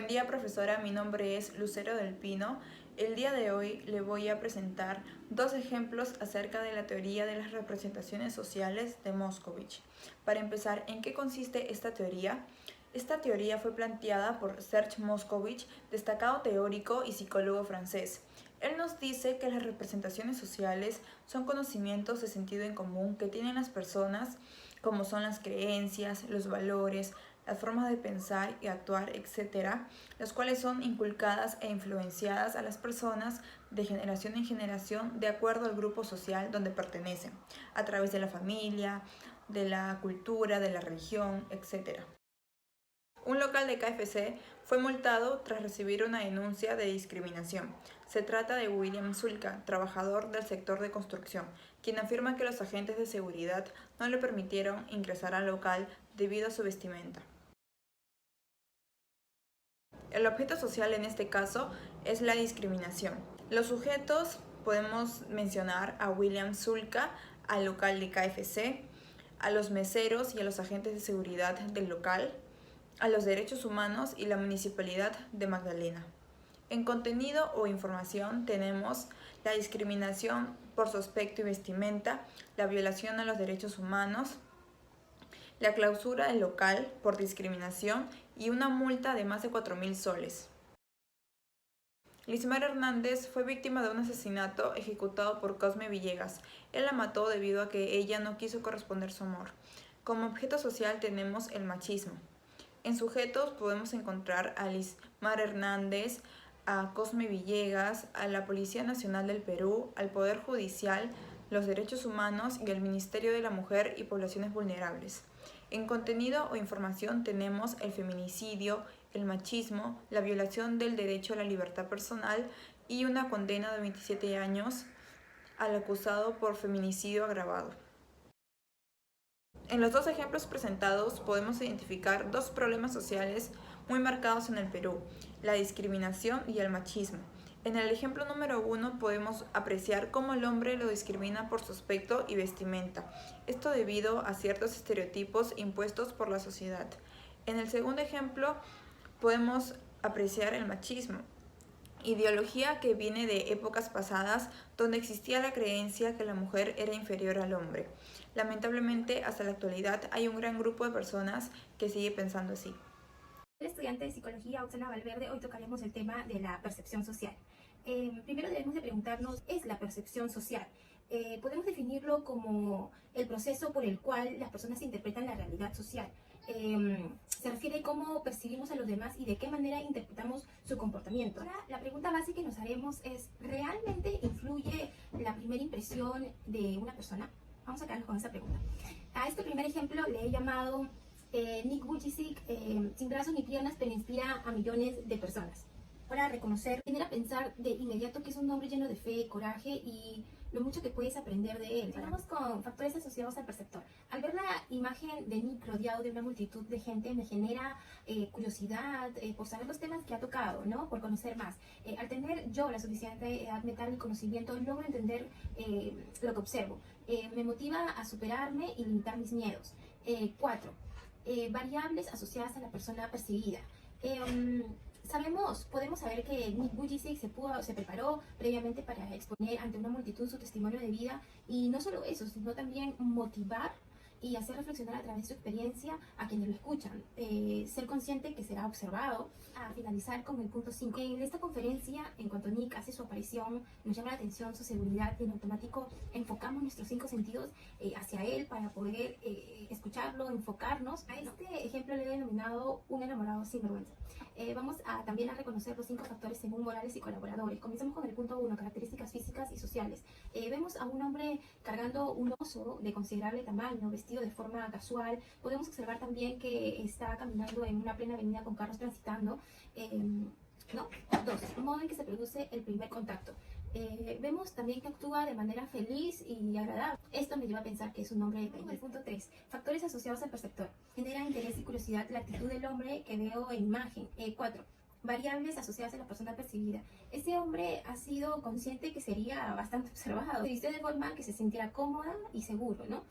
Buen día, profesora. Mi nombre es Lucero del Pino. El día de hoy le voy a presentar dos ejemplos acerca de la teoría de las representaciones sociales de Moscovich. Para empezar, ¿en qué consiste esta teoría? Esta teoría fue planteada por Serge Moscovich, destacado teórico y psicólogo francés. Él nos dice que las representaciones sociales son conocimientos de sentido en común que tienen las personas, como son las creencias, los valores, las formas de pensar y actuar, etc., las cuales son inculcadas e influenciadas a las personas de generación en generación de acuerdo al grupo social donde pertenecen, a través de la familia, de la cultura, de la religión, etc. Un local de KFC fue multado tras recibir una denuncia de discriminación. Se trata de William Zulka, trabajador del sector de construcción, quien afirma que los agentes de seguridad no le permitieron ingresar al local debido a su vestimenta. El objeto social en este caso es la discriminación. Los sujetos podemos mencionar a William Zulka, al local de KFC, a los meseros y a los agentes de seguridad del local, a los derechos humanos y la municipalidad de Magdalena. En contenido o información tenemos la discriminación por su aspecto y vestimenta, la violación a los derechos humanos, la clausura del local por discriminación y una multa de más de 4.000 soles. Lismar Hernández fue víctima de un asesinato ejecutado por Cosme Villegas. Él la mató debido a que ella no quiso corresponder su amor. Como objeto social tenemos el machismo. En sujetos podemos encontrar a Lismar Hernández, a Cosme Villegas, a la Policía Nacional del Perú, al Poder Judicial, los Derechos Humanos y el Ministerio de la Mujer y Poblaciones Vulnerables. En contenido o información tenemos el feminicidio, el machismo, la violación del derecho a la libertad personal y una condena de 27 años al acusado por feminicidio agravado. En los dos ejemplos presentados podemos identificar dos problemas sociales muy marcados en el Perú, la discriminación y el machismo. En el ejemplo número 1 podemos apreciar cómo el hombre lo discrimina por su aspecto y vestimenta, esto debido a ciertos estereotipos impuestos por la sociedad. En el segundo ejemplo podemos apreciar el machismo, ideología que viene de épocas pasadas donde existía la creencia que la mujer era inferior al hombre. Lamentablemente, hasta la actualidad hay un gran grupo de personas que sigue pensando así. Estudiante de Psicología, Oxana Valverde, hoy tocaremos el tema de la percepción social. Primero debemos de preguntarnos, ¿qué es la percepción social? Podemos definirlo como el proceso por el cual las personas interpretan la realidad social. Se refiere a cómo percibimos a los demás y de qué manera interpretamos su comportamiento. Ahora, la pregunta básica que nos haremos es, ¿realmente influye la primera impresión de una persona? Vamos a quedarnos con esa pregunta. A este primer ejemplo le he llamado Nick Vujicic, sin brazos ni piernas, pero inspira a millones de personas. Para reconocer, tener a pensar de inmediato que es un hombre lleno de fe, coraje y lo mucho que puedes aprender de él. Vamos con factores asociados al perceptor. Al ver la imagen de Nick rodeado de una multitud de gente, me genera curiosidad por saber los temas que ha tocado, ¿no? Por conocer más. Al tener yo la suficiente edad mental y conocimiento, logro entender lo que observo. Me motiva a superarme y limitar mis miedos. 4. Variables asociadas a la persona perseguida. Podemos saber que Nick Vujicic se preparó previamente para exponer ante una multitud su testimonio de vida, y no solo eso, sino también motivar y hacer reflexionar a través de su experiencia a quienes lo escuchan. Ser consciente que será observado. A finalizar con el punto 5. En esta conferencia, en cuanto Nick hace su aparición, nos llama la atención su seguridad y en automático enfocamos nuestros 5 sentidos hacia él para poder escucharlo, enfocarnos. A este ejemplo le he denominado un enamorado sin vergüenza. Vamos también a reconocer los 5 factores según Morales y colaboradores. Comenzamos con el punto 1, características físicas y sociales. Vemos a un hombre cargando un oso de considerable tamaño, vestido de forma casual. Podemos observar también que está caminando en una plena avenida con carros transitando. 2, modo en que se produce el primer contacto. Vemos también que actúa de manera feliz y agradable. Esto me lleva a pensar que es un hombre de calle. Punto 3. Factores asociados al perceptor. Genera interés y curiosidad la actitud del hombre que veo en imagen. 4. Variables asociadas a la persona percibida. Este hombre ha sido consciente que sería bastante observado. Se vistió de forma que se sintiera cómoda y seguro, ¿no?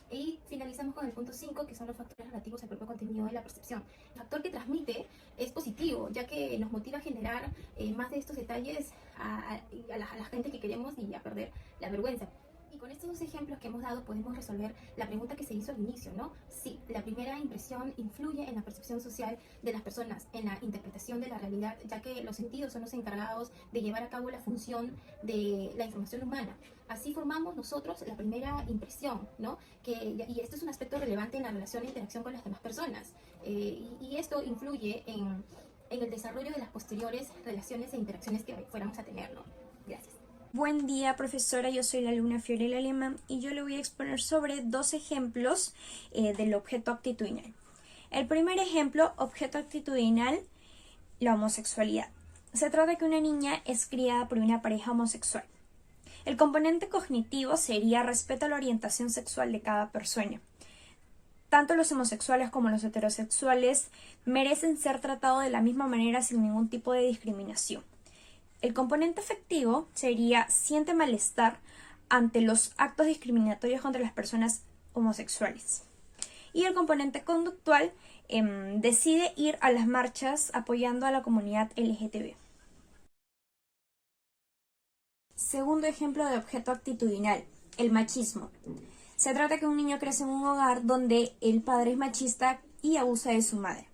Y finalizamos con el punto 5, que son los factores relativos al propio contenido de la percepción. El factor que transmite es positivo. pero ya que nos motiva a generar más de estos detalles a la gente que queremos y a perder la vergüenza. Y con estos dos ejemplos que hemos dado podemos resolver la pregunta que se hizo al inicio, ¿no? Sí, la primera impresión influye en la percepción social de las personas, en la interpretación de la realidad, ya que los sentidos son los encargados de llevar a cabo la función de la información humana. Así formamos nosotros la primera impresión, ¿no? Y esto es un aspecto relevante en la relación e interacción con las demás personas. Y esto influye en el desarrollo de las posteriores relaciones e interacciones que fuéramos a tener, ¿no? Gracias. Buen día, profesora. Yo soy la alumna Fiorella Alemán y yo le voy a exponer sobre dos ejemplos del objeto actitudinal. El primer ejemplo, objeto actitudinal, la homosexualidad. Se trata de que una niña es criada por una pareja homosexual. El componente cognitivo sería respeto a la orientación sexual de cada persona. Tanto los homosexuales como los heterosexuales merecen ser tratados de la misma manera sin ningún tipo de discriminación. El componente afectivo sería siente malestar ante los actos discriminatorios contra las personas homosexuales. Y el componente conductual decide ir a las marchas apoyando a la comunidad LGTB. Segundo ejemplo de objeto actitudinal, el machismo. Se trata de que un niño crece en un hogar donde el padre es machista y abusa de su madre.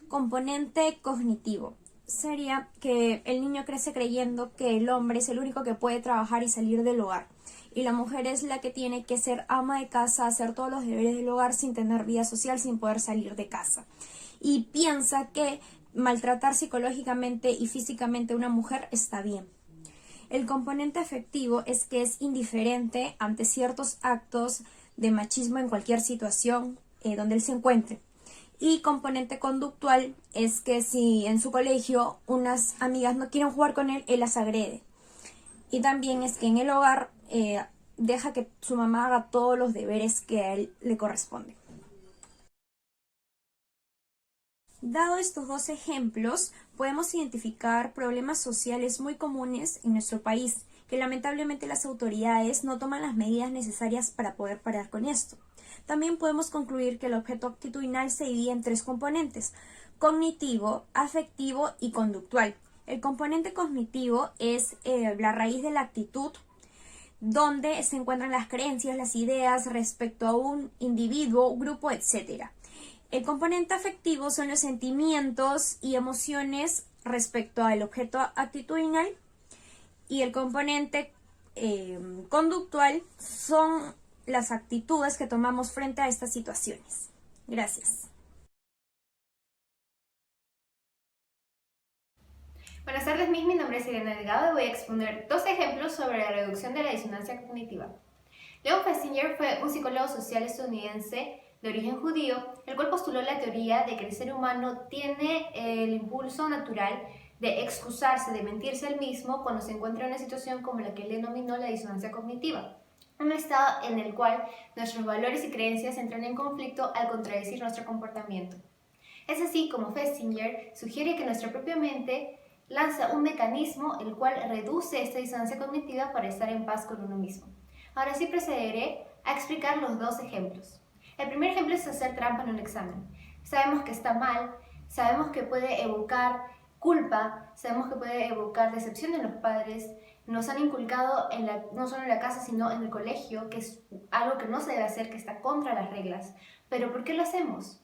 Componente cognitivo. Sería que el niño crece creyendo que el hombre es el único que puede trabajar y salir del hogar y la mujer es la que tiene que ser ama de casa, hacer todos los deberes del hogar sin tener vida social, sin poder salir de casa, y piensa que maltratar psicológicamente y físicamente a una mujer está bien. El componente afectivo es que es indiferente ante ciertos actos de machismo en cualquier situación donde él se encuentre. Y componente conductual es que si en su colegio unas amigas no quieren jugar con él las agrede. Y también es que en el hogar deja que su mamá haga todos los deberes que a él le corresponden. Dado estos dos ejemplos, podemos identificar problemas sociales muy comunes en nuestro país, que lamentablemente las autoridades no toman las medidas necesarias para poder parar con esto. También podemos concluir que el objeto actitudinal se divide en tres componentes: cognitivo, afectivo y conductual. El componente cognitivo es la raíz de la actitud, donde se encuentran las creencias, las ideas respecto a un individuo, grupo, etc. El componente afectivo son los sentimientos y emociones respecto al objeto actitudinal, y el componente conductual son las actitudes que tomamos frente a estas situaciones. Gracias. Buenas tardes, mi nombre es Elena Delgado y voy a exponer dos ejemplos sobre la reducción de la disonancia cognitiva. Leon Festinger fue un psicólogo social estadounidense de origen judío, el cual postuló la teoría de que el ser humano tiene el impulso natural de excusarse, de mentirse al mismo cuando se encuentra en una situación como la que él denominó la disonancia cognitiva. Un estado en el cual nuestros valores y creencias entran en conflicto al contradecir nuestro comportamiento. Es así como Festinger sugiere que nuestra propia mente lanza un mecanismo el cual reduce esta disonancia cognitiva para estar en paz con uno mismo. Ahora sí procederé a explicar los dos ejemplos. El primer ejemplo es hacer trampa en un examen. Sabemos que está mal, sabemos que puede evocar culpa, sabemos que puede evocar decepción en los padres. Nos han inculcado no solo en la casa, sino en el colegio, que es algo que no se debe hacer, que está contra las reglas. Pero ¿por qué lo hacemos?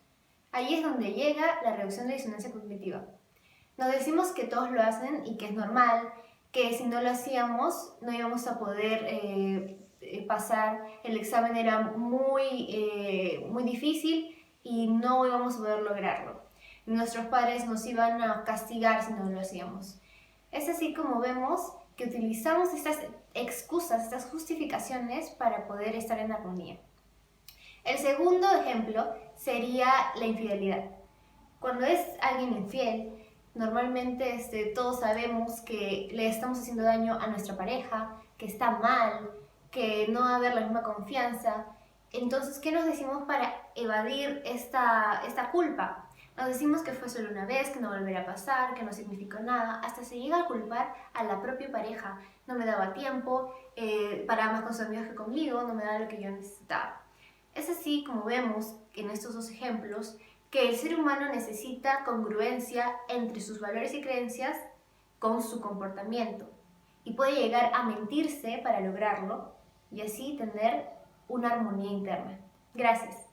Ahí es donde llega la reducción de disonancia cognitiva. Nos decimos que todos lo hacen y que es normal, que si no lo hacíamos no íbamos a poder pasar, el examen era muy difícil y no íbamos a poder lograrlo. Nuestros padres nos iban a castigar si no lo hacíamos. Es así como vemos que utilizamos estas excusas, estas justificaciones para poder estar en armonía. El segundo ejemplo sería la infidelidad. Cuando es alguien infiel, normalmente todos sabemos que le estamos haciendo daño a nuestra pareja, que está mal, que no va a haber la misma confianza. Entonces, ¿qué nos decimos para evadir esta culpa? Nos decimos que fue solo una vez, que no volverá a pasar, que no significó nada, hasta se llega a culpar a la propia pareja. No me daba tiempo, paraba más con sus amigos que conmigo, no me daba lo que yo necesitaba. Es así como vemos en estos dos ejemplos que el ser humano necesita congruencia entre sus valores y creencias con su comportamiento y puede llegar a mentirse para lograrlo y así tener una armonía interna. Gracias.